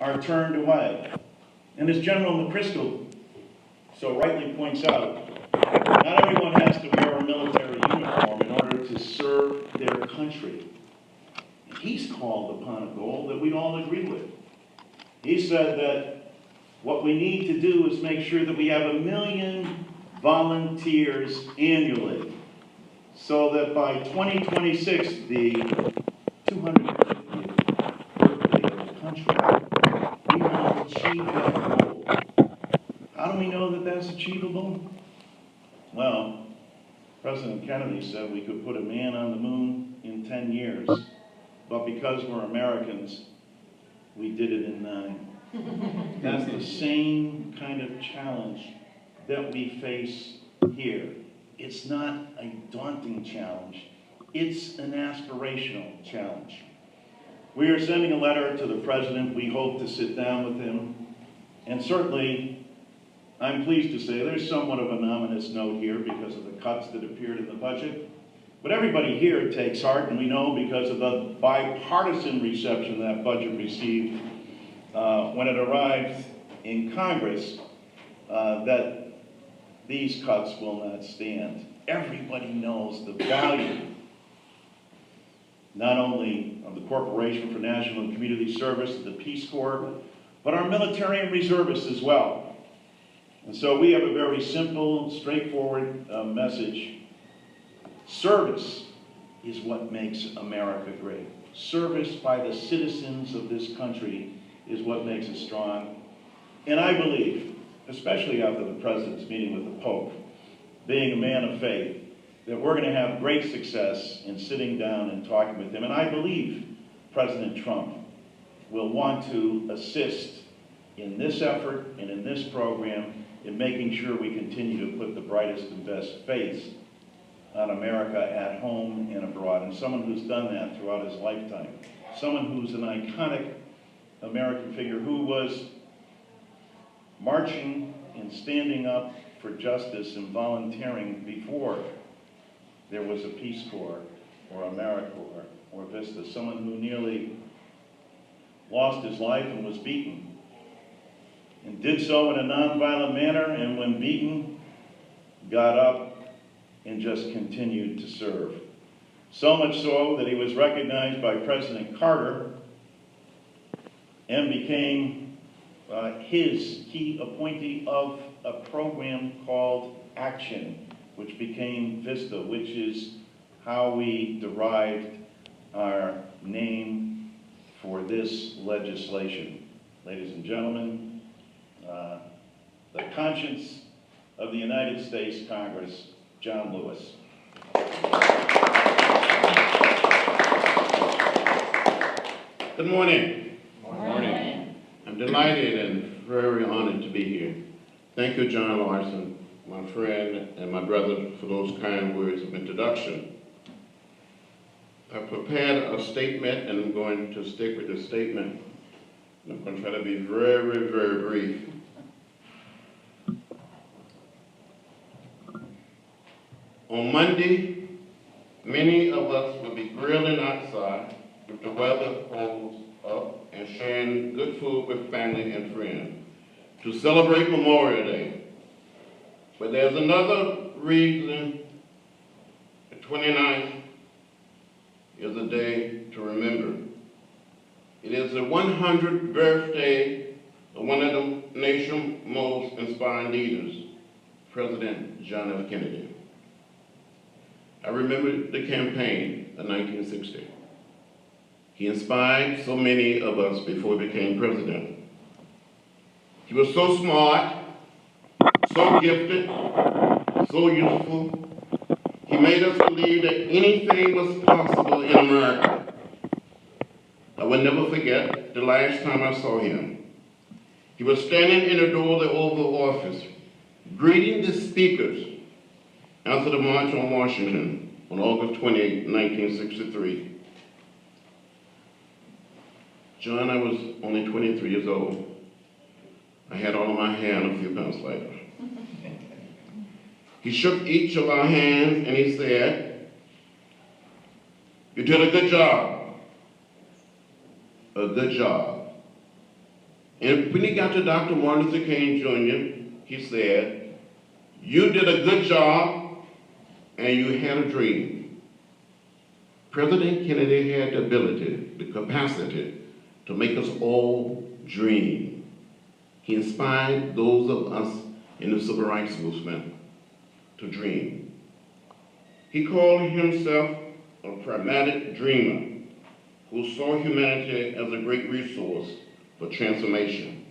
are turned away. And as General McChrystal so rightly points out, not everyone has to wear a military uniform in order to serve their country. He's called upon a goal that we all agree with. He said that what we need to do is make sure that we have 1 million volunteers annually, so that by 2026, the 250th birthday of the country, we will achieve that goal. How do we know that that's achievable? Well, President Kennedy said we could put a man on the moon in 10 years, but because we're Americans, we did it in 9. That's the same kind of challenge that we face here. It's not a daunting challenge, it's an aspirational challenge. We are sending a letter to the President. We hope to sit down with him, and certainly I'm pleased to say there's somewhat of an ominous note here because of the cuts that appeared in the budget. But everybody here takes heart, and we know because of the bipartisan reception that budget received when it arrived in Congress, that these cuts will not stand. Everybody knows the value, not only of the Corporation for National and Community Service, the Peace Corps, but our military and reservists as well. And so we have a very simple, straightforward message. Service is what makes America great. Service by the citizens of this country is what makes us strong. And I believe, especially after the President's meeting with the Pope, being a man of faith, that we're going to have great success in sitting down and talking with him. And I believe President Trump will want to assist in this effort and in this program in making sure we continue to put the brightest and best face on America at home and abroad, and someone who's done that throughout his lifetime. Someone who's an iconic American figure who was marching and standing up for justice and volunteering before there was a Peace Corps or AmeriCorps or VISTA. Someone who nearly lost his life and was beaten, and did so in a nonviolent manner, and when beaten, got up and just continued to serve. So much so that he was recognized by President Carter and became his key appointee of a program called Action, which became VISTA, which is how we derived our name for this legislation. Ladies and gentlemen, the conscience of the United States Congress, John Lewis. Good morning. Good morning. I'm delighted and very honored to be here. Thank you, John Larson, my friend and my brother, for those kind words of introduction. I prepared a statement, and I'm going to stick with the statement. I'm going to try to be very, very brief. On Monday, many of us will be grilling outside with the weather holds up and sharing good food with family and friends to celebrate Memorial Day. But there's another reason the 29th is a day to remember. It is the 100th birthday of one of the nation's most inspiring leaders, President John F. Kennedy. I remember the campaign of 1960. He inspired so many of us before he became president. He was so smart, so gifted, so useful. He made us believe that anything was possible in America. I will never forget the last time I saw him. He was standing in the door of the Oval Office, greeting the speakers after the March on Washington on August 28, 1963. John, I was only 23 years old. I had all of my hair and a few pounds lighter. He shook each of our hands and he said, "You did a good job. A good job." And when he got to Dr. Martin Luther King Jr., he said, "You did a good job and you had a dream." President Kennedy had the ability, the capacity to make us all dream. He inspired those of us in the civil rights movement to dream. He called himself a pragmatic dreamer who saw humanity as a great resource for transformation.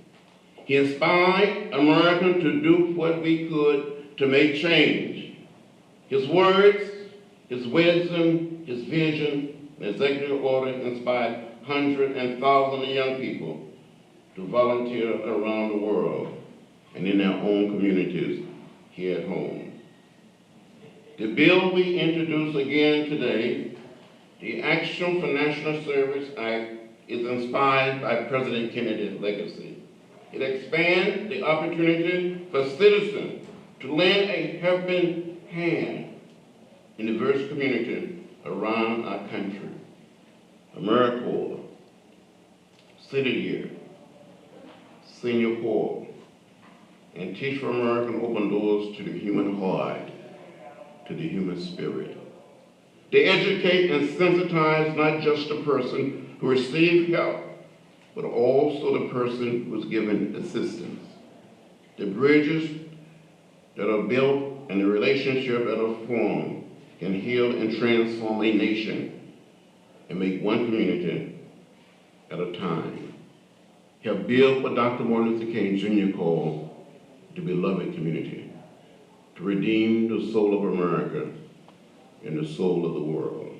He inspired Americans to do what we could to make change. His words, his wisdom, his vision, and executive order inspired hundreds and thousands of young people to volunteer around the world and in their own communities here at home. The bill we introduce again today, the Action for National Service Act, is inspired by President Kennedy's legacy. It expands the opportunity for citizens to lend a helping hand in diverse communities around our country. AmeriCorps, City Year, Senior Corps, and Teach for America open doors to the human heart, to the human spirit. They educate and sensitize not just the person who receives help, but also the person who is given assistance. The bridges that are built and the relationship that are formed can heal and transform a nation and make one community at a time. Help build what Dr. Martin Luther King Jr. called the beloved community, to redeem the soul of America and the soul of the world.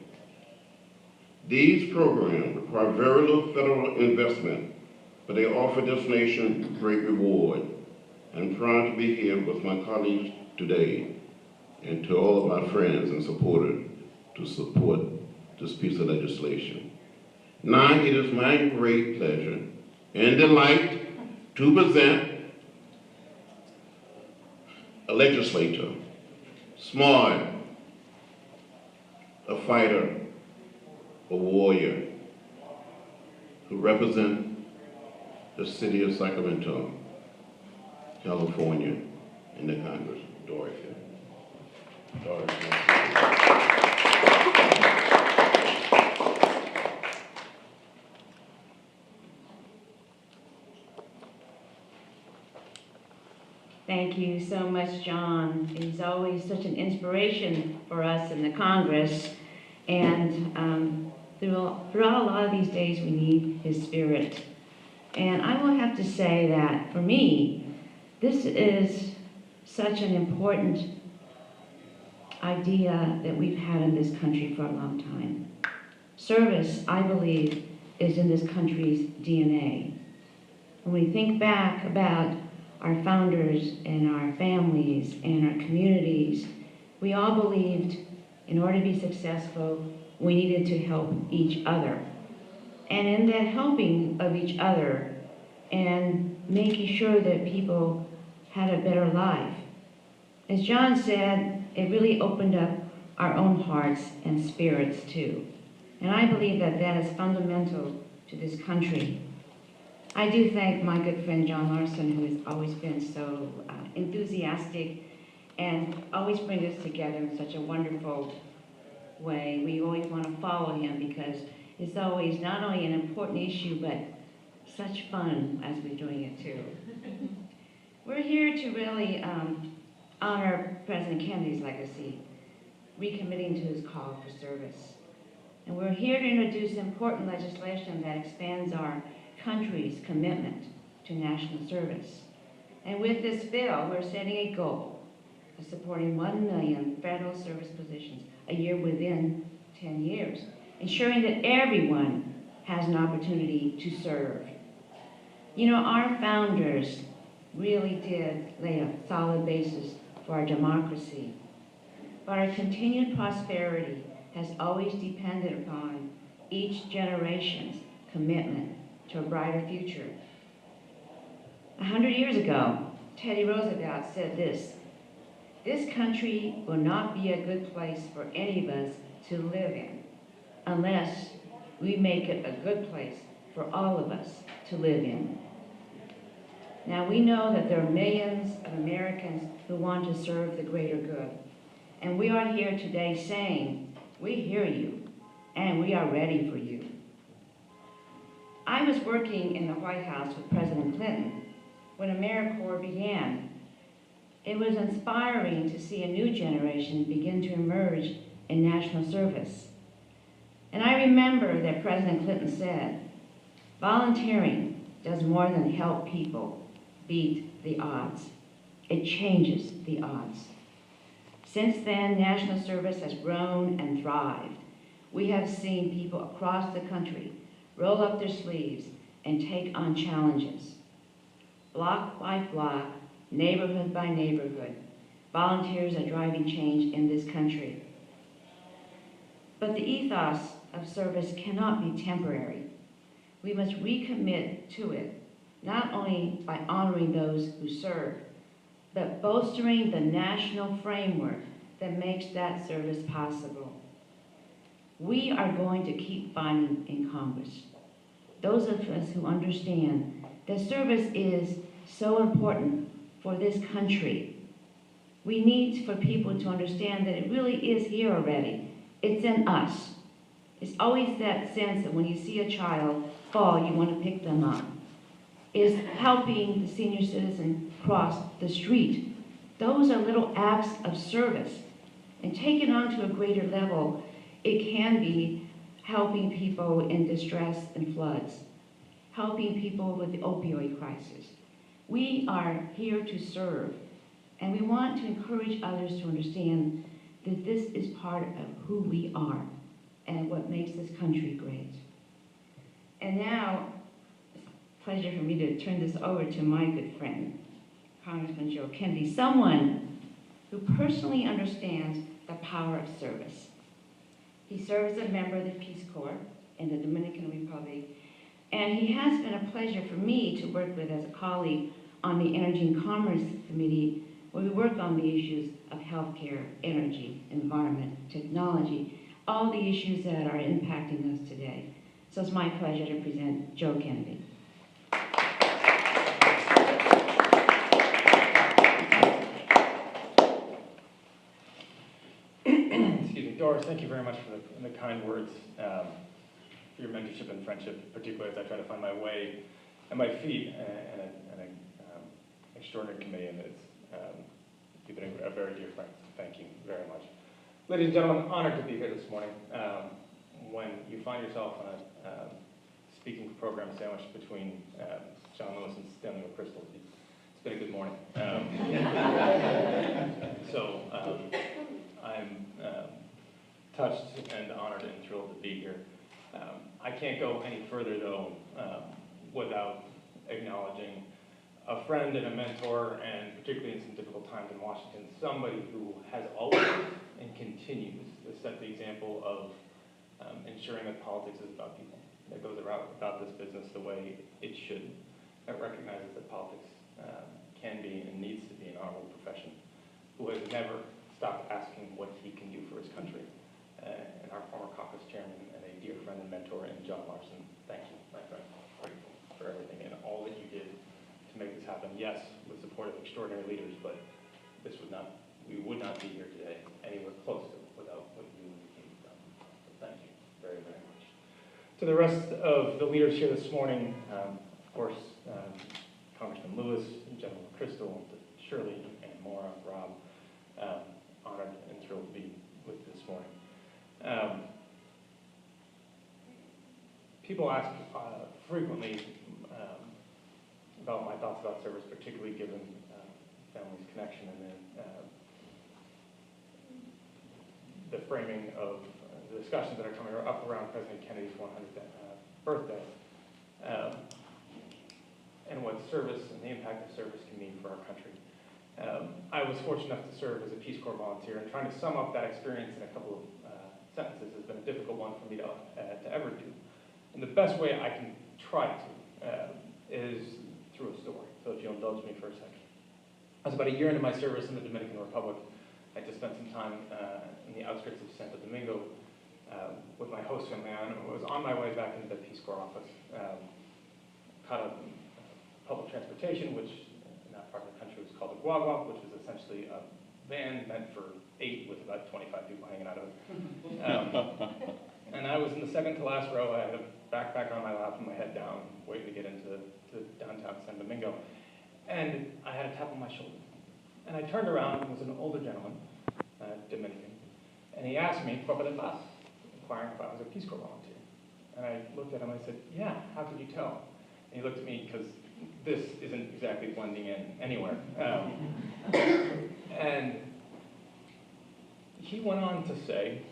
These programs require very little federal investment, but they offer this nation great reward. I'm proud to be here with my colleagues today and to all of my friends and supporters to support this piece of legislation. Now it is my great pleasure and delight to present a legislator, smart, a fighter, a warrior, who represents the city of Sacramento, California, in the Congress, Dorothy. Thank you so much, John. He's always such an inspiration for us in the Congress. And throughout a lot of these days, we need his spirit. And I will have to say that for me, this is such an important idea that we've had in this country for a long time. Service, I believe, is in this country's DNA. When we think back about our founders and our families and our communities, we all believed in order to be successful, we needed to help each other. And in that helping of each other and making sure that people had a better life, as John said, it really opened up our own hearts and spirits too. And I believe that that is fundamental to this country. I do thank my good friend John Larson, who has always been so enthusiastic and always brings us together in such a wonderful way. We always want to follow him because it's always not only an important issue, but such fun as we're doing it too. We're here to really honor President Kennedy's legacy, recommitting to his call for service. And we're here to introduce important legislation that expands our country's commitment to national service. And with this bill, we're setting a goal of supporting 1 million federal service positions a year within 10 years, ensuring that everyone has an opportunity to serve. You know, our founders really did lay a solid basis for our democracy, but our continued prosperity has always depended upon each generation's commitment to a brighter future. 100 years ago, Teddy Roosevelt said this country will not be a good place for any of us to live in unless we make it a good place for all of us to live in. Now, we know that there are millions of Americans who want to serve the greater good. And we are here today saying, we hear you, and we are ready for you. I was working in the White House with President Clinton when AmeriCorps began. It was inspiring to see a new generation begin to emerge in national service. And I remember that President Clinton said, volunteering does more than help people beat the odds. It changes the odds. Since then, national service has grown and thrived. We have seen people across the country roll up their sleeves and take on challenges. Block by block, neighborhood by neighborhood, volunteers are driving change in this country. But the ethos of service cannot be temporary. We must recommit to it, not only by honoring those who serve, but bolstering the national framework that makes that service possible. We are going to keep fighting in Congress. Those of us who understand that service is so important for this country. We need for people to understand that it really is here already. It's in us. It's always that sense that when you see a child fall, you want to pick them up. Is helping the senior citizen cross the street. Those are little acts of service. And taken on to a greater level, it can be helping people in distress and floods, helping people with the opioid crisis. We are here to serve, and we want to encourage others to understand that this is part of who we are and what makes this country great. And now, it's a pleasure for me to turn this over to my good friend, Congressman Joe Kennedy, someone who personally understands the power of service. He serves as a member of the Peace Corps in the Dominican Republic, and he has been a pleasure for me to work with as a colleague on the Energy and Commerce Committee, where we work on the issues of healthcare, energy, environment, technology, all the issues that are impacting us today. So it's my pleasure to present Joe Kennedy. Excuse me, Doris, thank you very much for the kind words, for your mentorship and friendship, particularly as I try to find my way and my feet in an extraordinary committee, and you've been a very dear friend. Thank you very much. Ladies and gentlemen, honored to be here this morning. When you find yourself on a speaking program sandwiched between John Lewis and Stanley McChrystal, it's been a good morning. I'm touched and honored and thrilled to be here. I can't go any further, though, without acknowledging a friend and a mentor, and particularly in some difficult times in Washington, somebody who has always and continues to set the example of ensuring that politics is about people, that goes about this business the way it should, that recognizes that politics can be and needs to be an honorable profession, who has never stopped asking what he can do for his country. And our former caucus chairman and a dear friend and mentor, and John Larson, thank you, my friend, grateful for everything and all that you did to make this happen. Yes, with support of extraordinary leaders, but we would not be here today anywhere close to it without what you and the team have done. So thank you very, very much. To the rest of the leaders here this morning, of course, Congressman Lewis, General McChrystal, Shirley, and Maura, Rob, honored and thrilled to be with you this morning. People ask frequently about my thoughts about service, particularly given family's connection and the framing of the discussions that are coming up around President Kennedy's 100th birthday, and what service and the impact of service can mean for our country. I was fortunate enough to serve as a Peace Corps volunteer, and trying to sum up that experience in a couple of sentences has been a difficult one for me to ever do. And the best way I can try to is through a story. So if you'll indulge me for a second. I was about a year into my service in the Dominican Republic. I just spent some time in the outskirts of Santo Domingo with my host family. I was on my way back into the Peace Corps office, caught a public transportation, which in that part of the country was called a guagua, which was essentially a van meant for 8 with about 25 people hanging out of it. And I was in the second to last row. I had a backpack on my lap and my head down, waiting to get into downtown San Domingo. And I had a tap on my shoulder. And I turned around, and it was an older gentleman, Dominican, and he asked me, "Copa de Paz?" inquiring if I was a Peace Corps volunteer. And I looked at him and I said, "Yeah, how could you tell?" And he looked at me, because this isn't exactly blending in anywhere. And he went on to say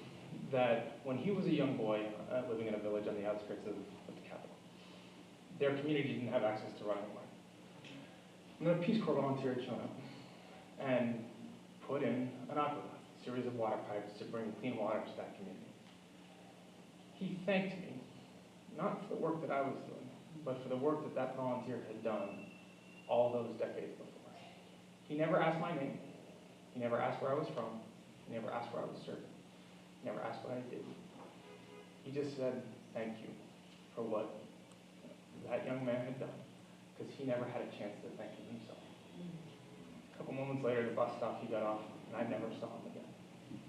that when he was a young boy living in a village on the outskirts of the capital, their community didn't have access to running water. And then a Peace Corps volunteer had shown up and put in an aqueduct, a series of water pipes to bring clean water to that community. He thanked me, not for the work that I was doing, but for the work that that volunteer had done all those decades before. He never asked my name. He never asked where I was from. He never asked where I was serving. He never asked what I did. He just said, "Thank you for what that young man had done," because he never had a chance to thank him himself. A couple moments later, the bus stopped, he got off, and I never saw him again.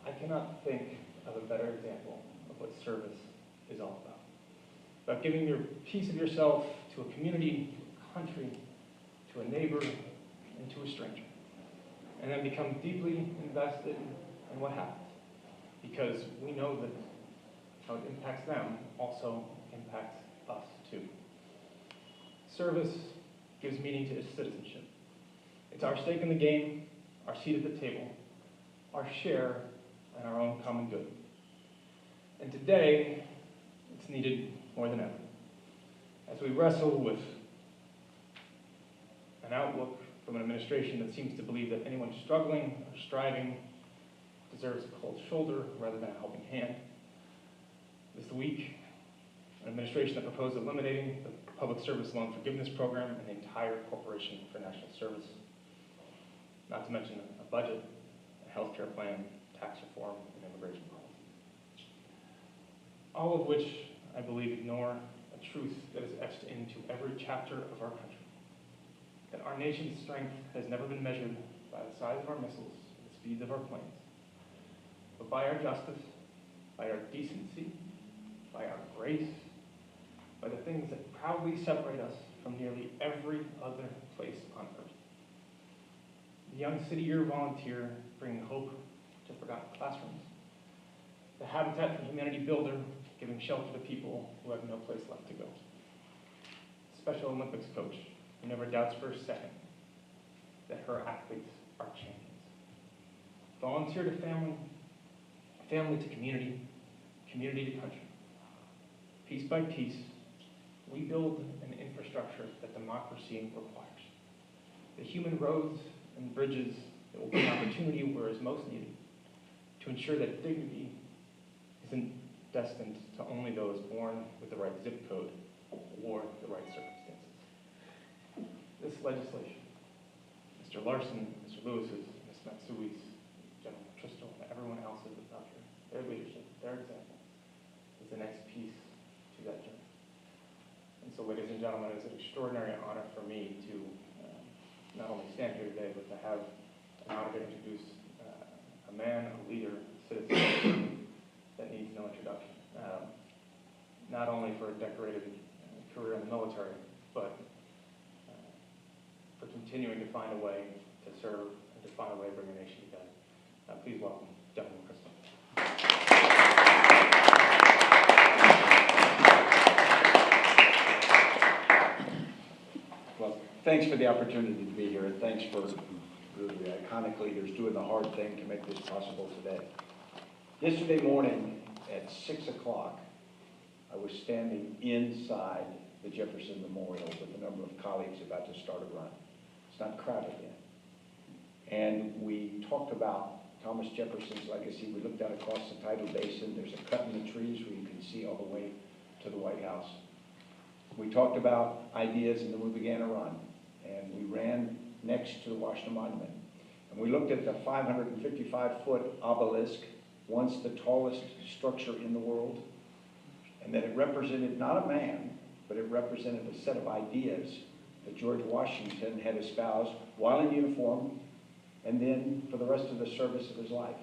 I cannot think of a better example of what service is all about giving your piece of yourself to a community, to a country, to a neighbor, and to a stranger, and then become deeply invested in what happens, because we know that how it impacts them also impacts us too. Service gives meaning to citizenship. It's our stake in the game, our seat at the table, our share in our own common good. And today, it's needed more than ever. As we wrestle with an outlook from an administration that seems to believe that anyone struggling or striving deserves a cold shoulder rather than a helping hand. This week, an administration that proposed eliminating the Public Service Loan Forgiveness Program and the entire Corporation for National Service, not to mention a budget, a healthcare plan, tax reform, and immigration policy. All of which, I believe, ignore a truth that is etched into every chapter of our country. That our nation's strength has never been measured by the size of our missiles, the speeds of our planes, but by our justice, by our decency, by our grace, by the things that proudly separate us from nearly every other place on earth. The Young City Year volunteer bringing hope to forgotten classrooms. The Habitat for Humanity builder giving shelter to people who have no place left to go. Special Olympics coach who never doubts for a second that her athletes are champions. Volunteer to family, family to community, community to country. Piece by piece, we build an infrastructure that democracy requires. The human roads and bridges that will bring opportunity where it's most needed, to ensure that dignity isn't destined to only those born with the right zip code or the right circumstances. This legislation, Mr. Larson, Mr. Lewis's, Ms. Matsui's, General Tristel, and everyone else's out here, their leadership, their example, is the next piece to that journey. And so, ladies and gentlemen, it's an extraordinary honor for me to not only stand here today, but to have an honor to introduce a man, a leader, a citizen that needs no introduction. Not only for a decorated career in the military, but for continuing to find a way to serve and to find a way to bring a nation together. Please welcome Gentleman Crystal. Well, thanks for the opportunity to be here, and thanks for the iconic leaders doing the hard thing to make this possible today. Yesterday morning at 6 o'clock, I was standing inside the Jefferson Memorial with a number of colleagues about to start a run. It's not crowded yet. And we talked about Thomas Jefferson's legacy. We looked out across the tidal basin. There's a cut in the trees where you can see all the way to the White House. We talked about ideas, and then we began a run. And we ran next to the Washington Monument. And we looked at the 555-foot obelisk, once the tallest structure in the world, and that it represented not a man, but it represented a set of ideas that George Washington had espoused while in uniform and then for the rest of the service of his life.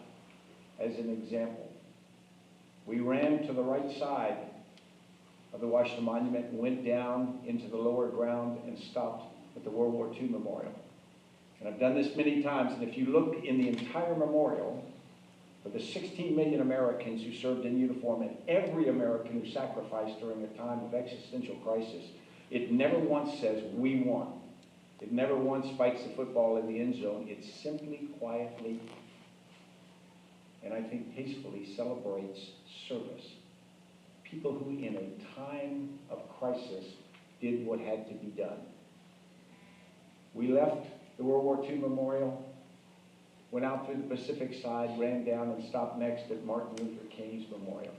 As an example, we ran to the right side of the Washington Monument and went down into the lower ground and stopped at the World War II Memorial. And I've done this many times, and if you look in the entire memorial, for the 16 million Americans who served in uniform and every American who sacrificed during a time of existential crisis, it never once says, "we won." It never once spikes the football in the end zone. It simply, quietly, and I think tastefully celebrates service. People who, in a time of crisis, did what had to be done. We left the World War II Memorial, went out through the Pacific side, ran down and stopped next at Martin Luther King's memorial.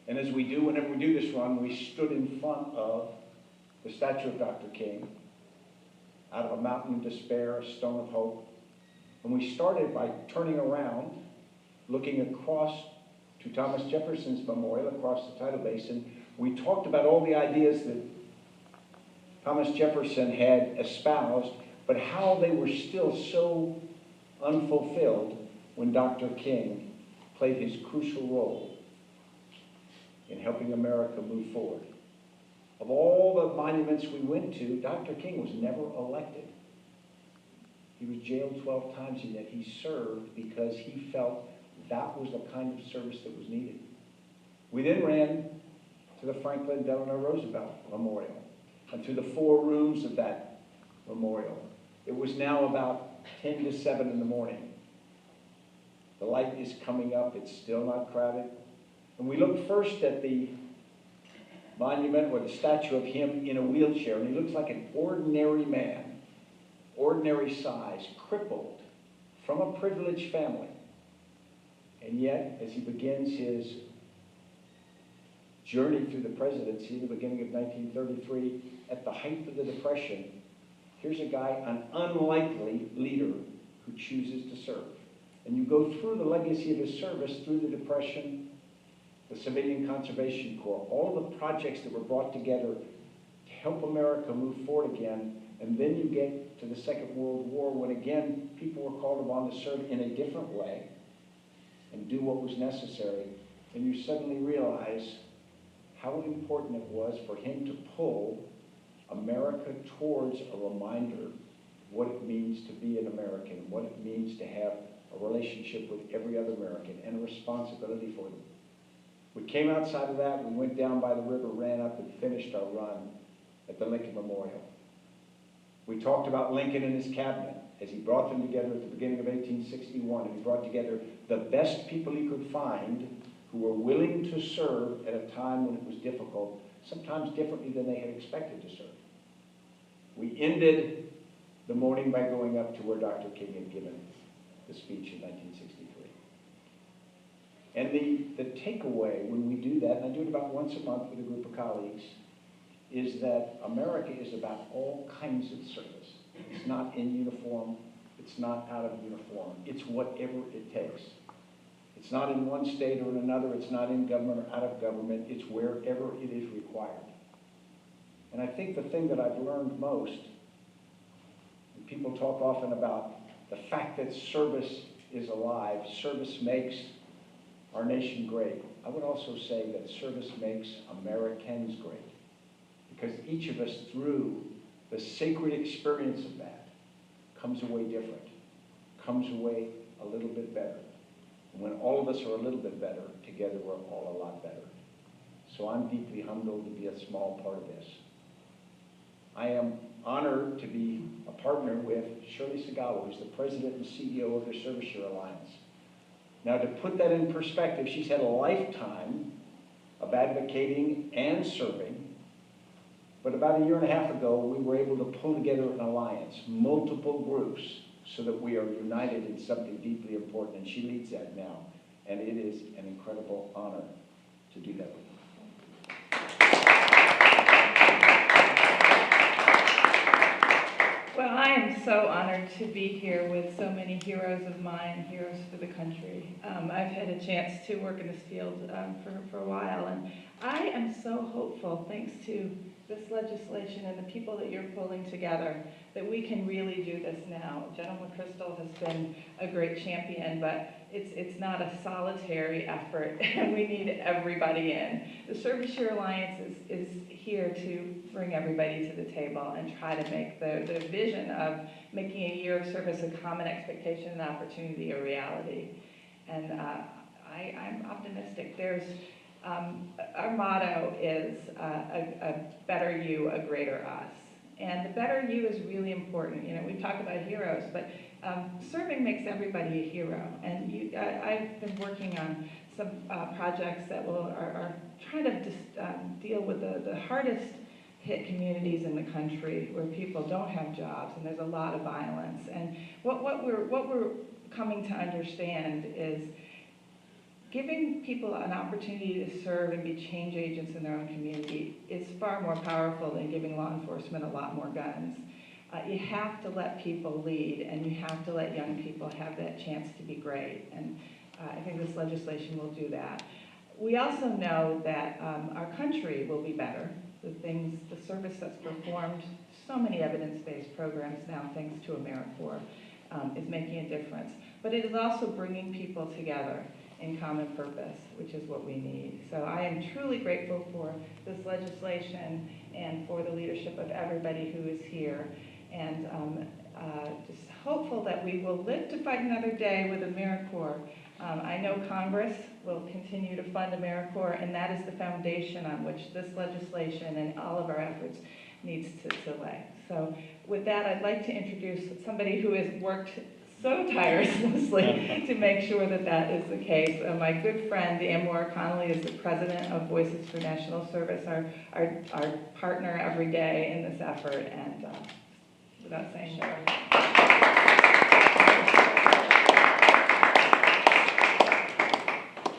And as we do, whenever we do this run, we stood in front of the statue of Dr. King, out of a mountain of despair, a stone of hope. And we started by turning around, looking across to Thomas Jefferson's memorial across the tidal basin. We talked about all the ideas that Thomas Jefferson had espoused, but how they were still so unfulfilled when Dr. King played his crucial role in helping America move forward. Of all the monuments we went to, Dr. King was never elected. He was jailed 12 times, and yet he served because he felt that was the kind of service that was needed. We then ran to the Franklin Delano Roosevelt Memorial and to the 4 rooms of that memorial. It was now about 10 to 7 in the morning. The light is coming up. It's still not crowded. And we looked first at the monument or the statue of him in a wheelchair, and he looks like an ordinary man, ordinary size, crippled, from a privileged family. And yet, as he begins his journey through the presidency in the beginning of 1933, at the height of the Depression, here's a guy, an unlikely leader who chooses to serve. And you go through the legacy of his service through the Depression, the Civilian Conservation Corps, all the projects that were brought together to help America move forward again. And then you get to the Second World War when again people were called upon to serve in a different way and do what was necessary. And you suddenly realize how important it was for him to pull America towards a reminder of what it means to be an American, what it means to have a relationship with every other American and a responsibility for them. We came outside of that, we went down by the river, ran up and finished our run at the Lincoln Memorial. We talked about Lincoln and his cabinet as he brought them together at the beginning of 1861, and he brought together the best people he could find who were willing to serve at a time when it was difficult, sometimes differently than they had expected to serve. We ended the morning by going up to where Dr. King had given the speech in 1963. And the takeaway when we do that, and I do it about once a month with a group of colleagues, is that America is about all kinds of service. It's not in uniform. It's not out of uniform. It's whatever it takes. It's not in one state or in another. It's not in government or out of government. It's wherever it is required. And I think the thing that I've learned most, and people talk often about the fact that service is alive, service makes our nation great. I would also say that service makes Americans great. Because each of us, through the sacred experience of that, comes away different, comes away a little bit better. And when all of us are a little bit better, together we're all a lot better. So I'm deeply humbled to be a small part of this. I am honored to be a partner with Shirley Sagawa, who's the president and CEO of the Service Year Alliance. Now, to put that in perspective, she's had a lifetime of advocating and serving. But about 1.5 years ago, we were able to pull together an alliance, multiple groups, so that we are united in something deeply important, and she leads that now. And it is an incredible honor to do that with her. Well, I am so honored to be here with so many heroes of mine, heroes for the country. I've had a chance to work in this field for a while, and I am so hopeful, thanks to this legislation and the people that you're pulling together, that we can really do this now. General McChrystal has been a great champion, but it's not a solitary effort, and we need everybody in. The Service Year Alliance is here to bring everybody to the table and try to make the vision of making a year of service a common expectation and opportunity a reality. And I'm optimistic. Our motto is a better you, a greater us. And the better you is really important. You know, we talk about heroes, but serving makes everybody a hero. And I've been working on some projects that are trying to deal with the hardest hit communities in the country where people don't have jobs and there's a lot of violence. And what we're coming to understand is giving people an opportunity to serve and be change agents in their own community is far more powerful than giving law enforcement a lot more guns. You have to let people lead, and you have to let young people have that chance to be great. And I think this legislation will do that. We also know that our country will be better. The service that's performed, so many evidence-based programs now, thanks to AmeriCorps, is making a difference. But it is also bringing people together in common purpose, which is what we need. So I am truly grateful for this legislation and for the leadership of everybody who is here. And just hopeful that we will live to fight another day with AmeriCorps. I know Congress will continue to fund AmeriCorps, and that is the foundation on which this legislation and all of our efforts needs to lay. So with that, I'd like to introduce somebody who has worked so tirelessly to make sure that that is the case. My good friend, Amor Connolly, is the president of Voices for National Service, our partner every day in this effort, and without saying more.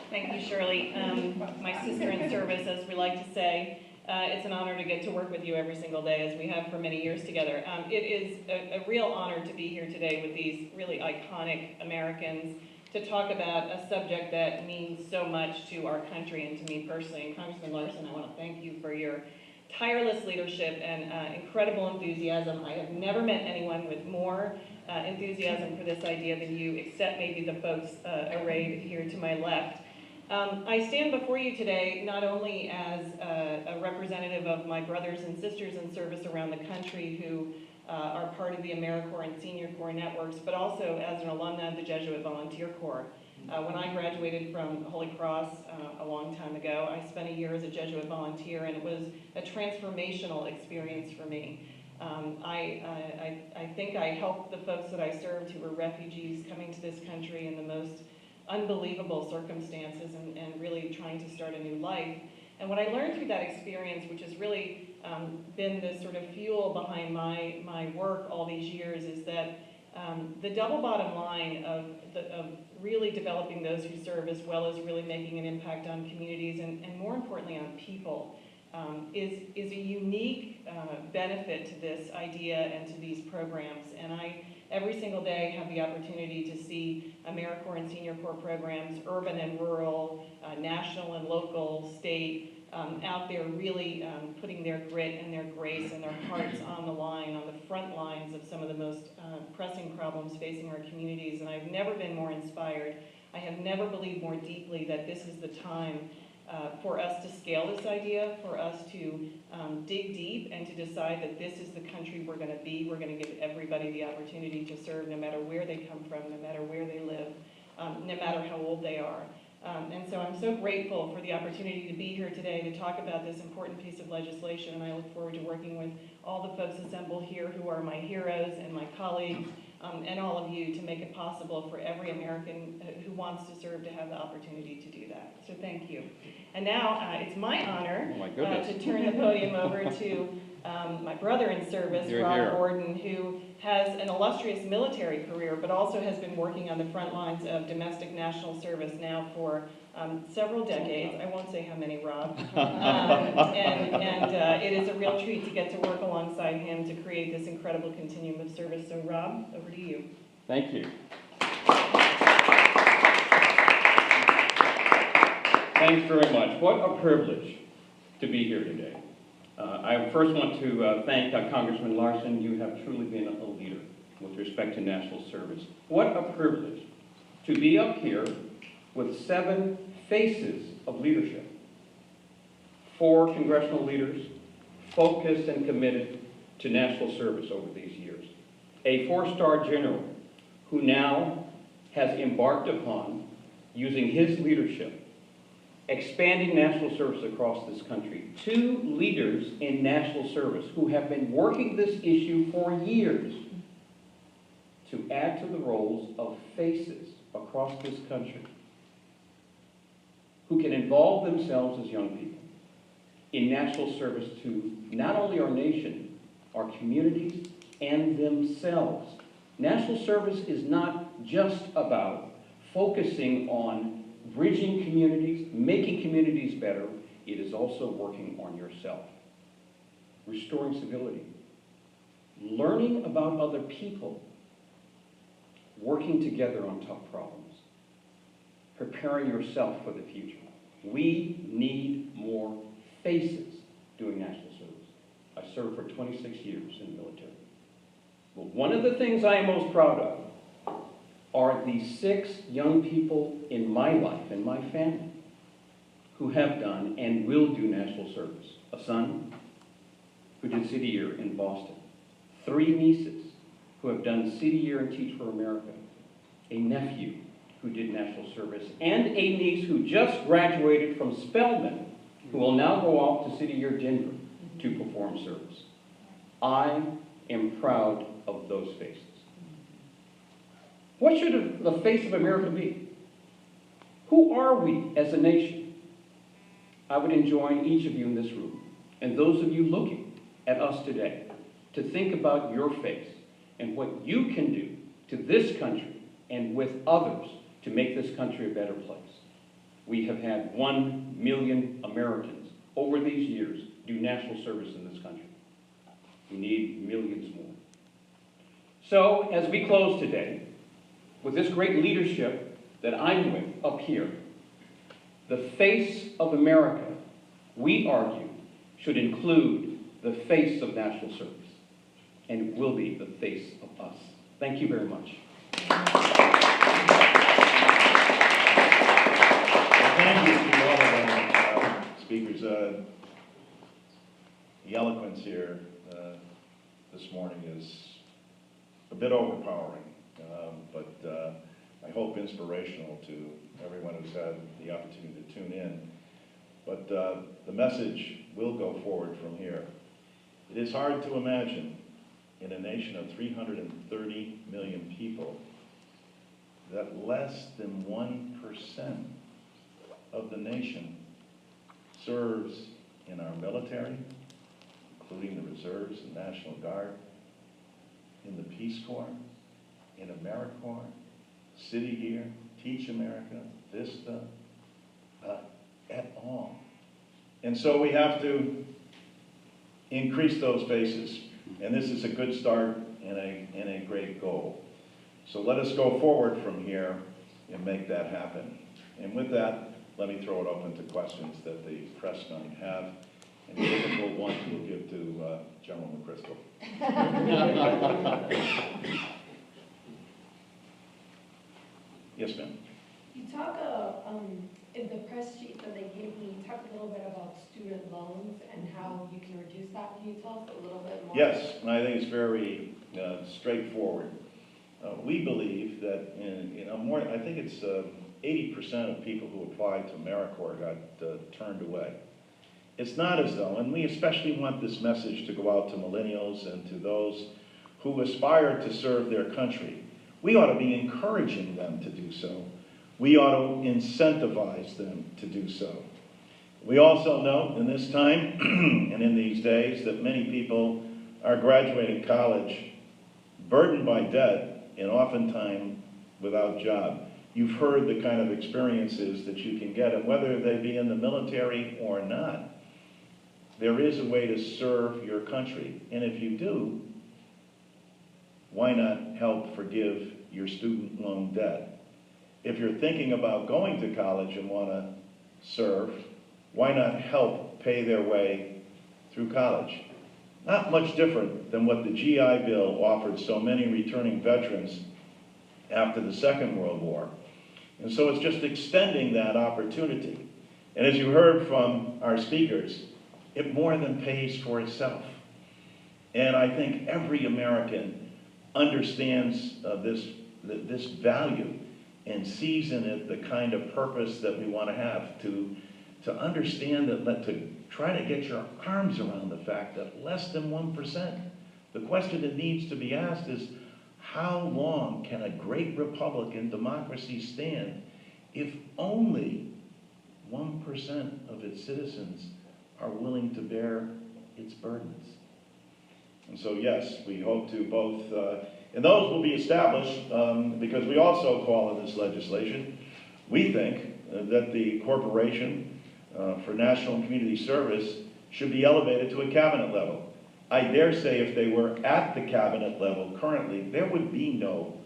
Thank you, Shirley. My sister in service, as we like to say, it's an honor to get to work with you every single day, as we have for many years together. It is a real honor to be here today with these really iconic Americans to talk about a subject that means so much to our country and to me personally. And Congressman Larson, I want to thank you for your tireless leadership and incredible enthusiasm. I have never met anyone with more enthusiasm for this idea than you, except maybe the folks arrayed here to my left. I stand before you today not only as a representative of my brothers and sisters in service around the country who are part of the AmeriCorps and Senior Corps networks, but also as an alumna of the Jesuit Volunteer Corps. When I graduated from Holy Cross a long time ago, I spent a year as a Jesuit volunteer, and it was a transformational experience for me. I think I helped the folks that I served who were refugees coming to this country in the most unbelievable circumstances and really trying to start a new life. And what I learned through that experience, which has really been the sort of fuel behind my work all these years, is that the double bottom line of really developing those who serve, as well as really making an impact on communities and more importantly on people, is a unique benefit to this idea and to these programs. And I every single day have the opportunity to see AmeriCorps and Senior Corps programs, urban and rural, national and local, state, out there really putting their grit and their grace and their hearts on the line, on the front lines of some of the most pressing problems facing our communities. And I've never been more inspired. I have never believed more deeply that this is the time for us to scale this idea, for us to dig deep and to decide that this is the country we're going to be. We're going to give everybody the opportunity to serve no matter where they come from, no matter where they live, no matter how old they are. And so I'm so grateful for the opportunity to be here today to talk about this important piece of legislation, and I look forward to working with all the folks assembled here who are my heroes and my colleagues, and all of you to make it possible for every American who wants to serve to have the opportunity to do that. So thank you. And now it's my honor to turn the podium over to my brother in service, Rob Gordon, who has an illustrious military career, but also has been working on the front lines of domestic national service now for several decades. I won't say how many, Rob. It is a real treat to get to work alongside him to create this incredible continuum of service. So Rob, over to you. Thank you. Thanks very much. What a privilege to be here today. I first want to thank Congressman Larson. You have truly been a leader with respect to national service. What a privilege to be up here with 7 faces of leadership. 4 congressional leaders focused and committed to national service over these years. A 4-star general who now has embarked upon using his leadership, expanding national service across this country. 2 leaders in national service who have been working this issue for years to add to the roles of faces across this country who can involve themselves as young people in national service to not only our nation, our communities, and themselves. National service is not just about focusing on bridging communities, making communities better. It is also working on yourself, restoring civility, learning about other people, working together on tough problems, preparing yourself for the future. We need more faces doing national service. I served for 26 years in the military. But one of the things I am most proud of are the 6 young people in my life, in my family, who have done and will do national service. A son who did City Year in Boston. 3 nieces who have done City Year and Teach for America. A nephew who did national service. And a niece who just graduated from Spelman, who will now go off to City Year Denver to perform service. I am proud of those faces. What should the face of America be? Who are we as a nation? I would enjoin each of you in this room, and those of you looking at us today, to think about your face and what you can do to this country and with others to make this country a better place. We have had 1 million Americans over these years do national service in this country. We need millions more. So, as we close today, with this great leadership that I'm with up here, the face of America, we argue, should include the face of national service, and it will be the face of us. Thank you very much. Thank you to all of our speakers. The eloquence here this morning is a bit overpowering, but I hope inspirational to everyone who's had the opportunity to tune in. But the message will go forward from here. It is hard to imagine in a nation of 330 million people that less than 1% of the nation serves in our military, including the reserves and National Guard, in the Peace Corps, in AmeriCorps, City Year, Teach America, Vista, at all. And so we have to increase those faces, and this is a good start and a great goal. So let us go forward from here and make that happen. And with that, let me throw it open to questions that the press might have. And the typical one we'll give to General McChrystal. Yes, ma'am. You talk, in the press sheet that they gave me, you talk a little bit about student loans and how you can reduce that. Can you tell us a little bit more? Yes, and I think it's very straightforward. We believe that I think it's 80% of people who applied to AmeriCorps got turned away. It's not as though, and we especially want this message to go out to millennials and to those who aspire to serve their country. We ought to be encouraging them to do so. We ought to incentivize them to do so. We also know in this time and in these days that many people are graduating college burdened by debt and oftentimes without job. you've heard the kind of experiences that you can get, and whether they be in the military or not, there is a way to serve your country. And if you do, why not help forgive your student loan debt? If you're thinking about going to college and want to serve, why not help pay their way through college? Not much different than what the GI Bill offered so many returning veterans after the Second World War. And so it's just extending that opportunity. And as you heard from our speakers, it more than pays for itself. And I think every American understands this value and sees in it the kind of purpose that we want to have, to understand that, to try to get your arms around the fact that less than 1%, the question that needs to be asked is, how long can a great republic and democracy stand if only 1% of its citizens are willing to bear its burdens? And so, yes, we hope to both, and those will be established because we also call in this legislation, we think that the Corporation for National and Community Service should be elevated to a cabinet level. I dare say if they were at the cabinet level currently, there would be no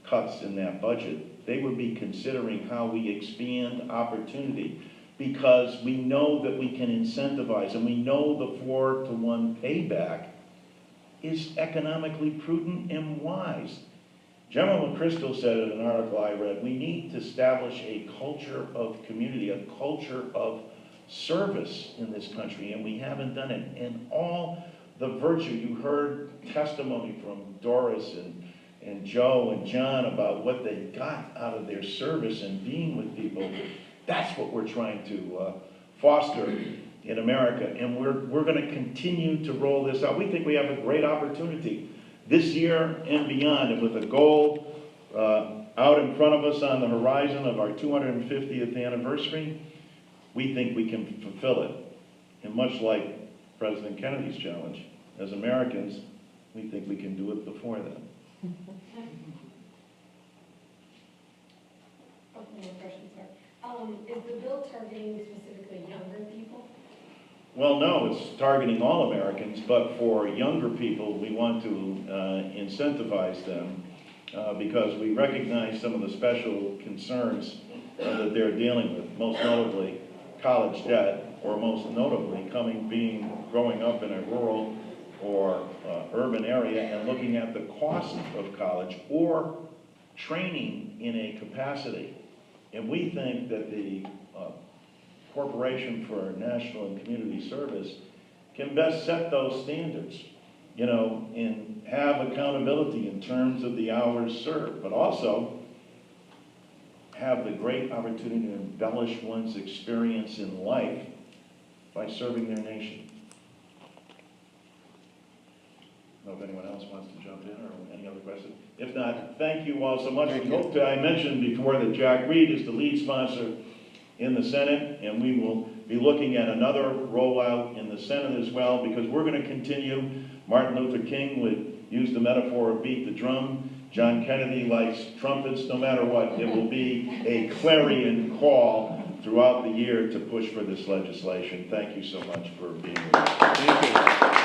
cuts in that budget. They would be considering how we expand opportunity, because we know that we can incentivize, and we know the 4-to-1 payback is economically prudent and wise. General McChrystal said in an article I read, we need to establish a culture of community, a culture of service in this country, and we haven't done it. And all the virtue, you heard testimony from Doris and Joe and John about what they got out of their service and being with people. That's what we're trying to foster in America, and we're going to continue to roll this out. We think we have a great opportunity this year and beyond, and with a goal out in front of us on the horizon of our 250th anniversary, we think we can fulfill it. And much like President Kennedy's challenge, as Americans, we think we can do it before then. More questions, sir. Is the bill targeting specifically younger people? Well, no, it's targeting all Americans, but for younger people, we want to incentivize them because we recognize some of the special concerns that they're dealing with, most notably college debt, or most notably growing up in a rural or urban area and looking at the cost of college or training in a capacity. And we think that the Corporation for National and Community Service can best set those standards, and have accountability in terms of the hours served, but also have the great opportunity to embellish one's experience in life by serving their nation. I don't know if anyone else wants to jump in or any other questions. If not, thank you all so much. I mentioned before that Jack Reed is the lead sponsor in the Senate, and we will be looking at another rollout in the Senate as well, because we're going to continue. Martin Luther King would use the metaphor of beat the drum. John Kennedy likes trumpets. No matter what, it will be a clarion call throughout the year to push for this legislation. Thank you so much for being with us. Thank you.